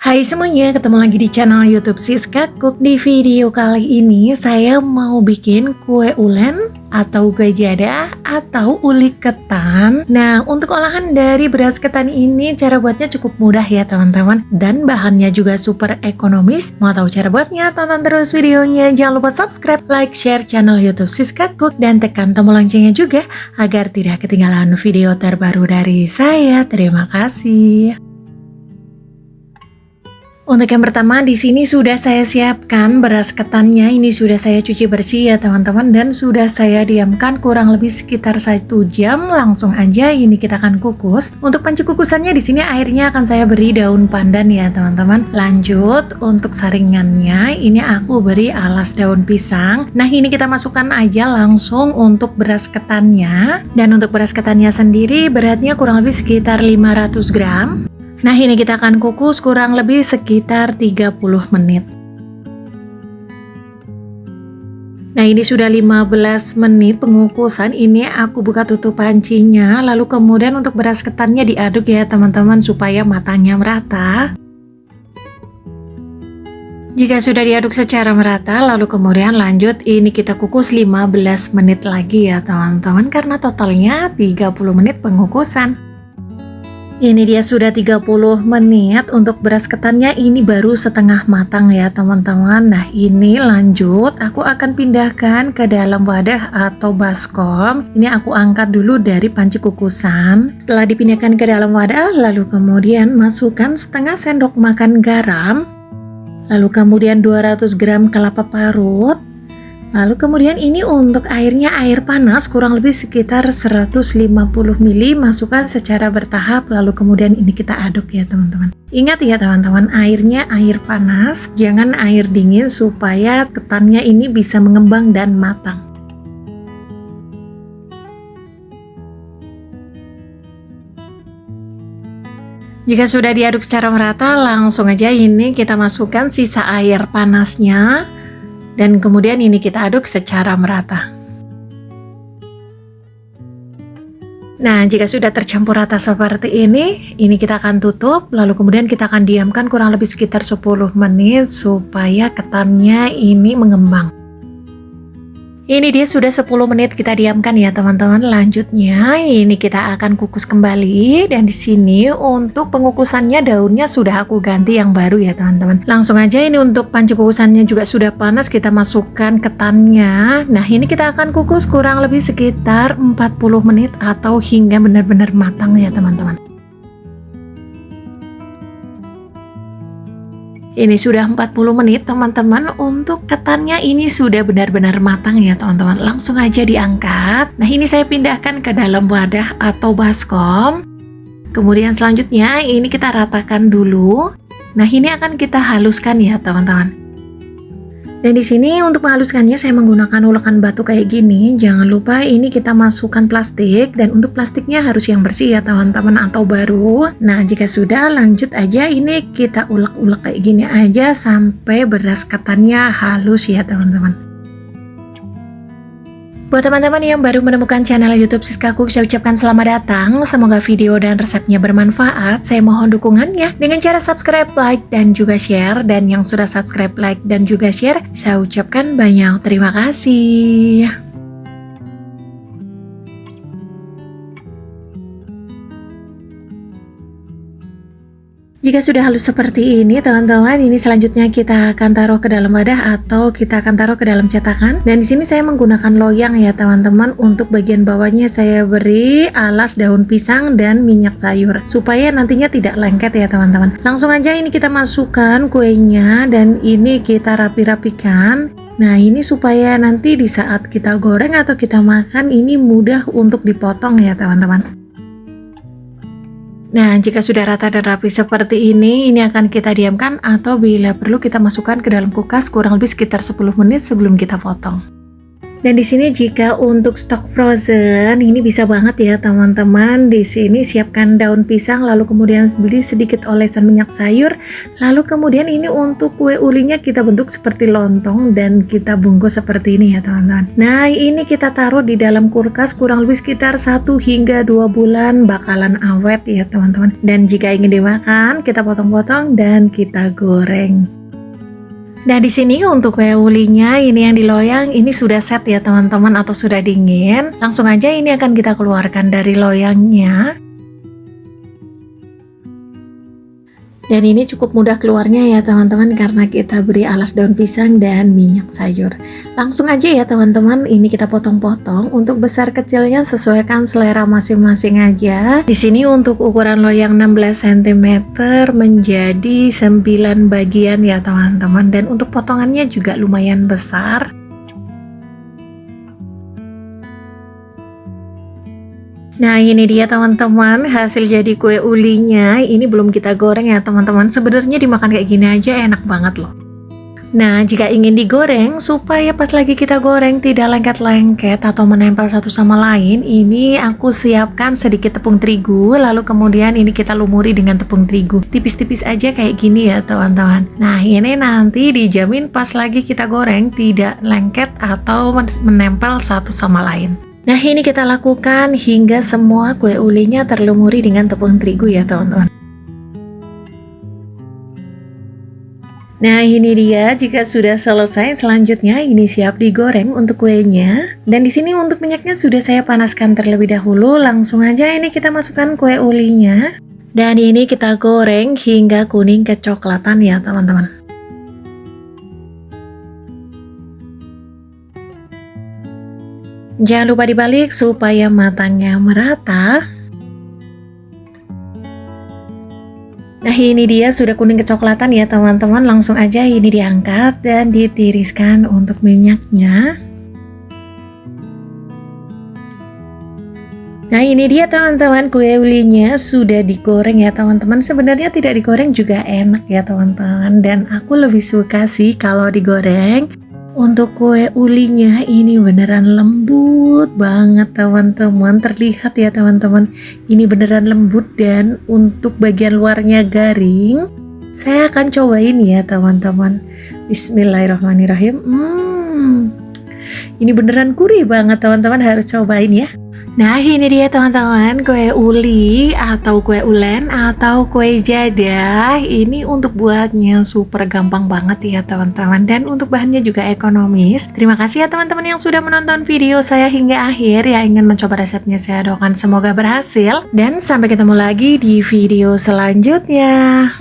Hai semuanya, ketemu lagi di channel YouTube Siska Cook. Di video kali ini saya mau bikin kue ulen atau kue jadah atau uli ketan. Nah, untuk olahan dari beras ketan ini cara buatnya cukup mudah ya teman-teman, dan bahannya juga super ekonomis. Mau tahu cara buatnya? Tonton terus videonya. Jangan lupa subscribe, like, share channel YouTube Siska Cook, dan tekan tombol loncengnya juga agar tidak ketinggalan video terbaru dari saya. Terima kasih. Untuk yang pertama, di sini sudah saya siapkan beras ketannya. Ini sudah saya cuci bersih ya teman-teman, dan sudah saya diamkan kurang lebih sekitar 1 jam. Langsung aja ini kita akan kukus. Untuk panci kukusannya di sini airnya akan saya beri daun pandan ya teman-teman. Lanjut untuk saringannya, ini aku beri alas daun pisang. Nah, ini kita masukkan aja langsung untuk beras ketannya. Dan untuk beras ketannya sendiri beratnya kurang lebih sekitar 500 gram. Nah, ini kita akan kukus kurang lebih sekitar 30 menit. Nah, ini sudah 15 menit pengukusan. Ini aku buka tutup pancinya. Lalu kemudian untuk beras ketannya diaduk ya teman-teman supaya matangnya merata. Jika sudah diaduk secara merata, lalu kemudian lanjut ini kita kukus 15 menit lagi ya teman-teman, karena totalnya 30 menit pengukusan. Ini dia sudah 30 menit. Untuk beras ketannya ini baru setengah matang ya teman-teman. Nah, ini lanjut aku akan pindahkan ke dalam wadah atau baskom. Ini aku angkat dulu dari panci kukusan. Setelah dipindahkan ke dalam wadah, lalu kemudian masukkan setengah sendok makan garam. Lalu kemudian 200 gram kelapa parut. Lalu kemudian ini untuk airnya air panas kurang lebih sekitar 150 ml, masukkan secara bertahap. Lalu kemudian ini kita aduk ya teman-teman. Ingat ya teman-teman, airnya air panas, jangan air dingin supaya ketannya ini bisa mengembang dan matang. Jika sudah diaduk secara merata, langsung aja ini kita masukkan sisa air panasnya. Dan kemudian ini kita aduk secara merata. Nah, jika sudah tercampur rata seperti ini kita akan tutup. Lalu kemudian kita akan diamkan kurang lebih sekitar 10 menit supaya ketannya ini mengembang. Ini dia sudah 10 menit kita diamkan ya teman-teman. Lanjutnya ini kita akan kukus kembali, dan di sini untuk pengukusannya daunnya sudah aku ganti yang baru ya teman-teman. Langsung aja ini untuk panci kukusannya juga sudah panas, kita masukkan ketannya. Nah, ini kita akan kukus kurang lebih sekitar 40 menit atau hingga benar-benar matang ya teman-teman. Ini sudah 40 menit teman-teman. Untuk ketannya ini sudah benar-benar matang ya teman-teman. Langsung aja diangkat. Nah, ini saya pindahkan ke dalam wadah atau baskom. Kemudian selanjutnya ini kita ratakan dulu. Nah, ini akan kita haluskan ya teman-teman. Dan di sini untuk menghaluskannya saya menggunakan ulekan batu kayak gini. Jangan lupa ini kita masukkan plastik, dan untuk plastiknya harus yang bersih ya teman-teman atau baru. Nah, jika sudah, lanjut aja ini kita ulek-ulek kayak gini aja sampai beras ketannya halus ya teman-teman. Buat teman-teman yang baru menemukan channel YouTube Siska Cook, saya ucapkan selamat datang. Semoga video dan resepnya bermanfaat. Saya mohon dukungannya dengan cara subscribe, like, dan juga share. Dan yang sudah subscribe, like, dan juga share, saya ucapkan banyak terima kasih. Jika sudah halus seperti ini teman-teman, ini selanjutnya kita akan taruh ke dalam wadah atau kita akan taruh ke dalam cetakan. Dan di sini saya menggunakan loyang ya teman-teman. Untuk bagian bawahnya saya beri alas daun pisang dan minyak sayur supaya nantinya tidak lengket ya teman-teman. Langsung aja ini kita masukkan kuenya, dan ini kita rapi-rapikan. Nah, ini supaya nanti di saat kita goreng atau kita makan ini mudah untuk dipotong ya teman-teman. Nah, jika sudah rata dan rapi seperti ini akan kita diamkan atau bila perlu kita masukkan ke dalam kulkas kurang lebih sekitar 10 menit sebelum kita potong. Dan di sini jika untuk stok frozen ini bisa banget ya teman-teman. Di sini siapkan daun pisang, lalu kemudian beli sedikit olesan minyak sayur, lalu kemudian ini untuk kue ulinya kita bentuk seperti lontong dan kita bungkus seperti ini ya teman-teman. Nah, ini kita taruh di dalam kulkas kurang lebih sekitar 1 hingga 2 bulan bakalan awet ya teman-teman. Dan jika ingin dimakan, kita potong-potong dan kita goreng. Nah, di sini untuk kue ulinya ini yang diloyang ini sudah set ya teman-teman atau sudah dingin. Langsung aja ini akan kita keluarkan dari loyangnya. Dan ini cukup mudah keluarnya ya teman-teman karena kita beri alas daun pisang dan minyak sayur. Langsung aja ya teman-teman, ini kita potong-potong. Untuk besar kecilnya sesuaikan selera masing-masing aja. Di sini untuk ukuran loyang 16 cm menjadi 9 bagian ya teman-teman. Dan untuk potongannya juga lumayan besar. Nah, ini dia teman-teman hasil jadi kue ulinya. Ini belum kita goreng ya teman-teman. Sebenarnya dimakan kayak gini aja enak banget loh. Nah, jika ingin digoreng supaya pas lagi kita goreng tidak lengket-lengket atau menempel satu sama lain, ini aku siapkan sedikit tepung terigu, lalu kemudian ini kita lumuri dengan tepung terigu. Tipis-tipis aja kayak gini ya teman-teman. Nah, ini nanti dijamin pas lagi kita goreng tidak lengket atau menempel satu sama lain. Nah, ini kita lakukan hingga semua kue ulinya terlumuri dengan tepung terigu ya teman-teman. Nah, ini dia jika sudah selesai, selanjutnya ini siap digoreng untuk kuenya. Dan di sini untuk minyaknya sudah saya panaskan terlebih dahulu. Langsung aja ini kita masukkan kue ulinya. Dan ini kita goreng hingga kuning kecoklatan ya teman-teman. Jangan lupa dibalik supaya matangnya merata. Nah, ini dia sudah kuning kecoklatan ya teman-teman. Langsung aja ini diangkat dan ditiriskan untuk minyaknya. Nah, ini dia teman-teman kue ulinya sudah digoreng ya teman-teman. Sebenarnya tidak digoreng juga enak ya teman-teman. Dan aku lebih suka sih kalau digoreng. Untuk kue ulinya ini beneran lembut banget teman-teman. Terlihat ya teman-teman, ini beneran lembut dan untuk bagian luarnya garing. Saya akan cobain ya teman-teman. Bismillahirrahmanirrahim. Ini beneran gurih banget teman-teman, harus cobain ya. Nah, ini dia teman-teman kue uli atau kue ulen atau kue jadah. Ini untuk buatnya super gampang banget ya teman-teman, dan untuk bahannya juga ekonomis. Terima kasih ya teman-teman yang sudah menonton video saya hingga akhir. Ya, ingin mencoba resepnya saya doakan semoga berhasil, dan sampai ketemu lagi di video selanjutnya.